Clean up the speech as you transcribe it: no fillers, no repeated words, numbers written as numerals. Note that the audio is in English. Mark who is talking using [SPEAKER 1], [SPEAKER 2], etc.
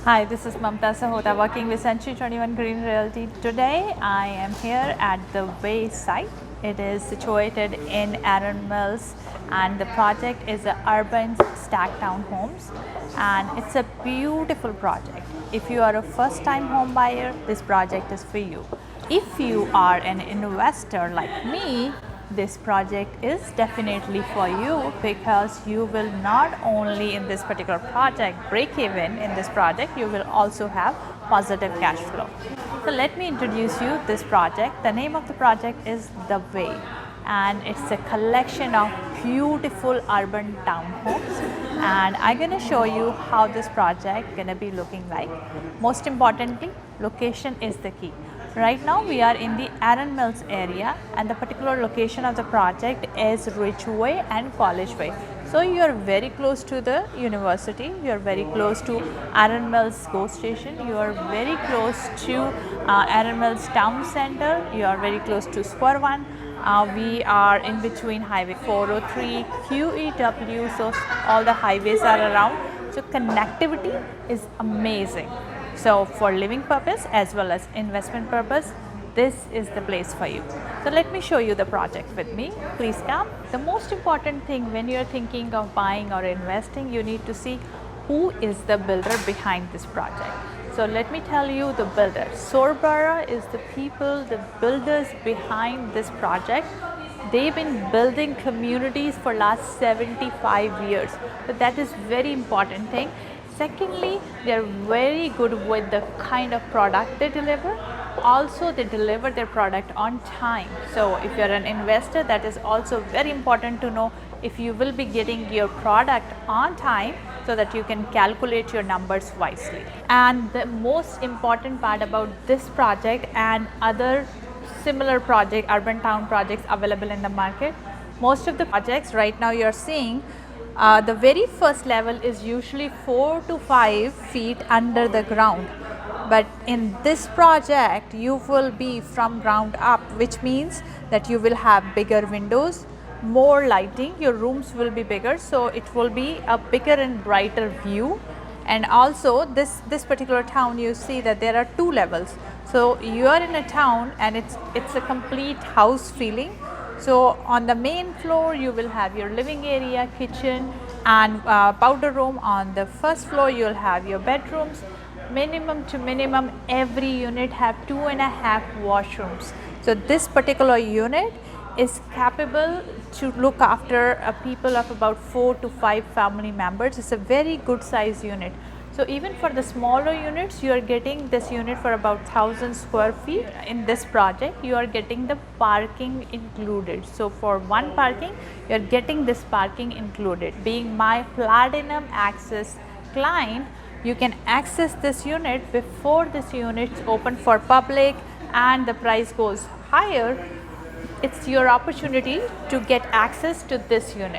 [SPEAKER 1] Hi, this is Mamta Sahota working with Century 21 Green Realty. Today I am here at the Hway site. It is situated in Erin Mills and the project is a urban stacked town homes and it's a beautiful project. If you are a first time home buyer, this project is for you. If you are an investor like me, this project is definitely for you because you will not only in this particular project break even in this project, you will also have positive cash flow. So let me introduce you this project. The name of the project is The Hway and it's a collection of beautiful urban townhomes and I'm going to show you how this project going to be looking like. Most importantly, location is the key. Right now we are in the Erin Mills area and the particular location of the project is Hway and Collegeway. So you are very close to the university, you are very close to Erin Mills GO station, you are very close to Erin Mills town center, you are very close to Square One. We are in between Highway 403, QEW, so all the highways are around. So connectivity is amazing. So for living purpose as well as investment purpose, this is the place for you. So let me show you the project with me. Please come. The most important thing when you're thinking of buying or investing, you need to see who is the builder behind this project. So let me tell you the builder. Sorbara is the people, the builders behind this project. They've been building communities for last 75 years. So that is very important thing. Secondly, they are very good with the kind of product they deliver. Also, they deliver their product on time. So if you're an investor, that is also very important to know if you will be getting your product on time so that you can calculate your numbers wisely. And the most important part about this project and other similar project, urban town projects available in the market, most of the projects right now you're seeing the very first level is usually 4 to 5 feet under the ground. But in this project, you will be from ground up, which means that you will have bigger windows, more lighting, your rooms will be bigger. So it will be a bigger and brighter view. And also this particular town, you see that there are 2 levels. So you are in a town and it's a complete house feeling. So on the main floor, you will have your living area, kitchen and powder room. On the first floor, you'll have your bedrooms. Minimum to minimum, every unit have 2.5 washrooms. So this particular unit is capable to look after people of about 4 to 5 family members. It's a very good size unit. So even for the smaller units, you are getting this unit for about 1,000 square feet. In this project, you are getting the parking included. So for one parking, you are getting this parking included. Being my platinum access client, you can access this unit before this unit is open for public and the price goes higher. It's your opportunity to get access to this unit.